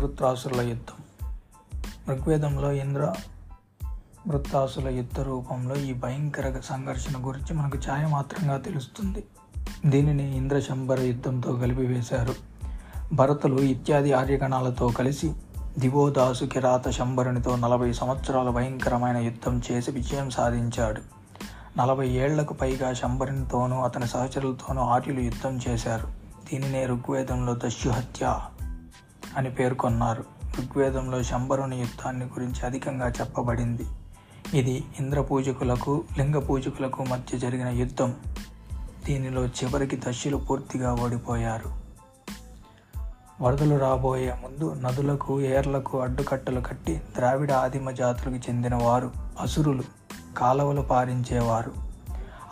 వృత్రాసురుల యుద్ధం. ఋగ్వేదంలో ఇంద్ర వృత్రాసుల యుద్ధ రూపంలో ఈ భయంకర సంఘర్షణ గురించి మనకు ఛాయమాత్రంగా తెలుస్తుంది. దీనిని ఇంద్రశంబర యుద్ధంతో కలిపివేశారు. భరతులు ఇత్యాది ఆర్యగణాలతో కలిసి దివోదాసు కిరాత శంబరునితో 40 సంవత్సరాల భయంకరమైన యుద్ధం చేసి విజయం సాధించాడు. 40 ఏళ్లకు పైగా శంబరునితోనూ అతని సహచరులతోనూ ఆర్యులు యుద్ధం చేశారు. దీనినే ఋగ్వేదంలో దస్యుహత్య అని పేర్కొన్నారు. ఋగ్వేదంలో శంబరుని యుద్ధాన్ని గురించి అధికంగా చెప్పబడింది. ఇది ఇంద్ర పూజకులకు లింగ పూజకులకు మధ్య జరిగిన యుద్ధం. దీనిలో చివరికి దస్యులు పూర్తిగా ఓడిపోయారు. వరదలు రాబోయే ముందు నదులకు ఏర్లకు అడ్డుకట్టలు కట్టి ద్రావిడ ఆదిమ జాతులకు చెందిన వారు అసురులు కాలవలు పారించేవారు.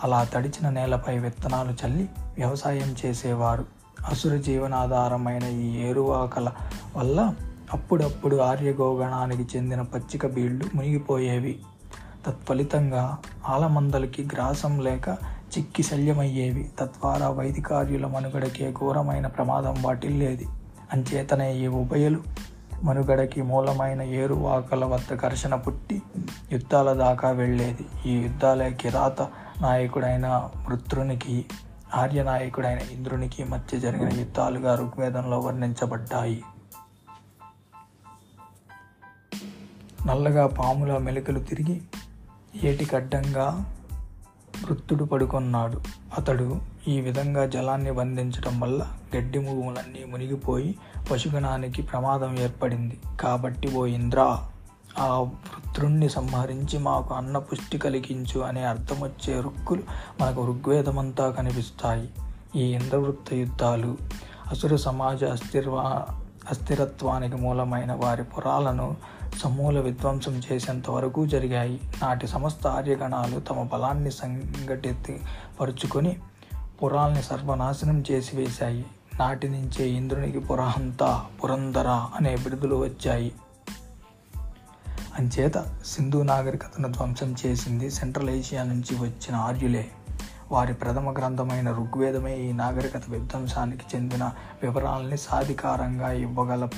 అలా తడిచిన నేలపై విత్తనాలు చల్లి వ్యవసాయం చేసేవారు. అసుర జీవనాధారమైన ఈ ఏరువాకల వల్ల అప్పుడప్పుడు ఆర్యగోగణానికి చెందిన పచ్చిక బీళ్లు మునిగిపోయేవి. తత్ఫలితంగా ఆలమందలకి గ్రాసం లేక చిక్కి శల్యమయ్యేవి. తద్వారా వైదికార్యుల మనుగడకే ఘోరమైన ప్రమాదం వాటిల్లేది. అంచేతనే ఈ ఉభయలు మనుగడకి మూలమైన ఏరువాకల వద్ద ఘర్షణ పుట్టి యుద్ధాల దాకా వెళ్ళేది. ఈ యుద్ధాలే కిరాత నాయకుడైన వృత్రునికి ఆర్య నాయకుడైన ఇంద్రునికి మధ్య జరిగిన యుద్ధాలుగా ఋగ్వేదంలో వర్ణించబడ్డాయి. నల్లగా పాముల మెలికలు తిరిగి ఏటికడ్డంగా వృత్తుడు పడుకొన్నాడు. అతడు ఈ విధంగా జలాన్ని బంధించడం వల్ల గడ్డి భూములన్నీ మునిగిపోయి పశుగణానికి ప్రమాదం ఏర్పడింది. కాబట్టి ఓ ఇంద్రా, ఆ వృత్రుణ్ణి సంహరించి మాకు అన్న పుష్టి కలిగించు అనే అర్థమొచ్చే రుక్కులు మనకు ఋగ్వేదమంతా కనిపిస్తాయి. ఈ ఇంద్రవృత్త యుద్ధాలు అసుర సమాజ అస్థిరత్వానికి మూలమైన వారి పురాలను సమూల విధ్వంసం చేసేంత వరకు జరిగాయి. నాటి సమస్త ఆర్యగణాలు తమ బలాన్ని సంఘటితపరుచుకొని పురాల్ని సర్వనాశనం చేసివేశాయి. నాటి నుంచే ఇంద్రునికి పురహంత, పురంధర అనే బిరుదులు వచ్చాయి. అంచేత సింధు నాగరికతను ధ్వంసం చేసింది సెంట్రల్ ఏషియా నుంచి వచ్చిన ఆర్యులే. వారి ప్రథమ గ్రంథమైన ఋగ్వేదమే ఈ నాగరికత విధ్వంసానికి చెందిన వివరాల్ని సాధికారంగా ఇవ్వగల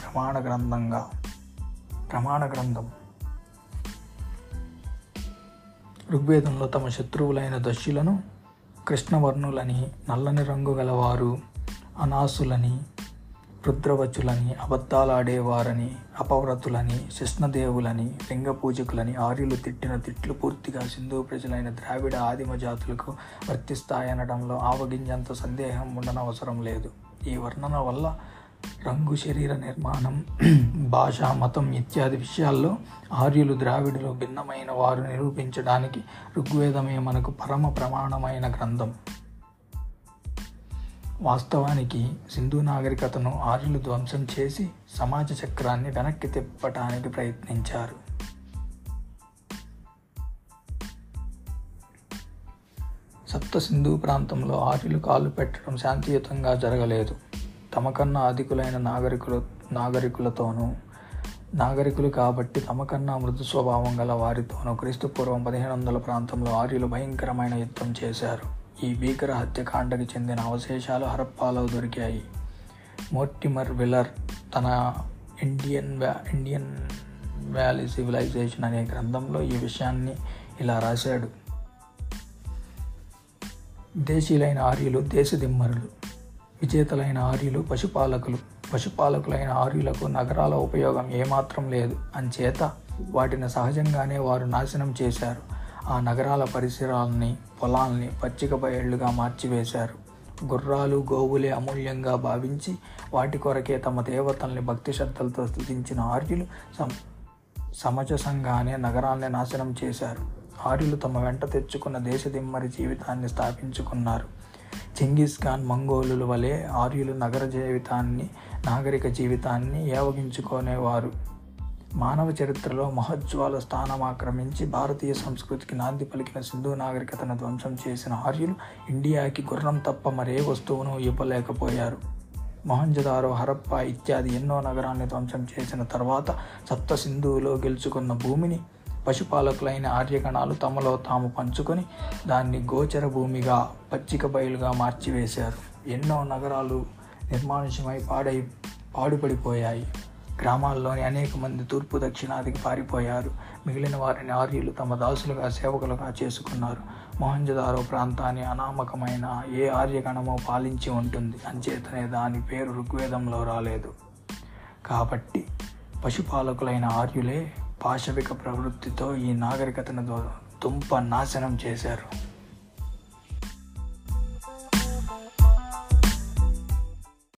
ప్రమాణ గ్రంథం. ఋగ్వేదంలో తమ శత్రువులైన దస్యులను కృష్ణవర్ణులని, నల్లని రంగు గలవారు, అనాసులని, రుద్రవచులని, అబద్ధాలాడేవారని, అపవ్రతులని, శిష్ణదేవులని, లింగ పూజకులని ఆర్యులు తిట్టిన తిట్లు పూర్తిగా సింధు ప్రజలైన ద్రావిడ ఆదిమ జాతులకు వర్తిస్తాయనడంలో ఆవగింజంత సందేహం ఉండనవసరం లేదు. ఈ వర్ణన వల్ల రంగు, శరీర నిర్మాణం, భాష, మతం ఇత్యాది విషయాల్లో ఆర్యులు ద్రావిడులు భిన్నమైన వారు నిరూపించడానికి ఋగ్వేదమే మనకు పరమ ప్రమాణమైన గ్రంథం. వాస్తవానికి సింధు నాగరికతను ఆర్యులు ధ్వంసం చేసి సమాజ చక్రాన్ని వెనక్కి తిప్పటానికి ప్రయత్నించారు. సప్త సింధు ప్రాంతంలో ఆర్యులు కాలు పెట్టడం శాంతియుతంగా జరగలేదు. తమకన్నా అధికులైన నాగరికులతోనూ, నాగరికులు కాబట్టి తమకన్నా మృదు స్వభావం గల వారితోనూ క్రీస్తుపూర్వం 1500 ప్రాంతంలో ఆర్యులు భయంకరమైన యుద్ధం చేశారు. ఈ భీకర హత్యకాండకి చెందిన అవశేషాలు హరప్పాలో దొరికాయి. మోర్టిమర్ విల్లర్ తన ఇండియన్ వ్యాలీ సివిలైజేషన్ అనే గ్రంథంలో ఈ విషయాన్ని ఇలా రాశాడు. దేశీయులైన ఆర్యులు దేశదిమ్మరులు, విజేతలైన ఆర్యులు పశుపాలకులైన ఆర్యులకు నగరాల ఉపయోగం ఏమాత్రం లేదు. అంచేత వాటిని సహజంగానే వారు నాశనం చేశారు. ఆ నగరాల పరిసరాల్ని, పొలాల్ని పచ్చిక బయళ్లుగా మార్చివేశారు. గుర్రాలు, గోవులే అమూల్యంగా భావించి వాటి కొరకే తమ దేవతల్ని భక్తి శ్రద్ధలతో స్తుతించిన ఆర్యులు సమజసంగానే నగరాల్ని నాశనం చేశారు. ఆర్యులు తమ వెంట తెచ్చుకున్న దేశదిమ్మరి జీవితాన్ని స్థాపించుకున్నారు. చెంగిస్ ఖాన్, మంగోలుల వలె ఆర్యులు నాగరిక జీవితాన్ని ఏవగించుకునేవారు. మానవ చరిత్రలో మహోజ్వల స్థానం ఆక్రమించి భారతీయ సంస్కృతికి నాంది పలికిన సింధు నాగరికతను ధ్వంసం చేసిన ఆర్యులు ఇండియాకి గుర్రం తప్ప మరే వస్తువును ఇవ్వలేకపోయారు. మొహంజదారో, హరప్పా ఇత్యాది ఎన్నో నగరాన్ని ధ్వంసం చేసిన తర్వాత సప్త సింధువులో గెలుచుకున్న భూమిని పశుపాలకులైన ఆర్యగణాలు తమలో తాము పంచుకొని దాన్ని గోచర భూమిగా, పచ్చిక బయలుగా మార్చివేశారు. ఎన్నో నగరాలు నిర్మానుష్యమై పాడుపడిపోయాయి. గ్రామాల్లోని అనేక మంది తూర్పు దక్షిణాదికి పారిపోయారు. మిగిలిన వారిని ఆర్యులు తమ దాసులుగా సేవకులుగా చేసుకున్నారు. మొహంజదారో ప్రాంతాన్ని అనామకమైన ఏ ఆర్యగణమో పాలించి ఉంటుంది. అంచేతనే దాని పేరు ఋగ్వేదంలో రాలేదు. కాబట్టి పశుపాలకులైన ఆర్యులే పాశవిక ప్రవృత్తితో ఈ నాగరికతను దుంప నాశనం చేశారు.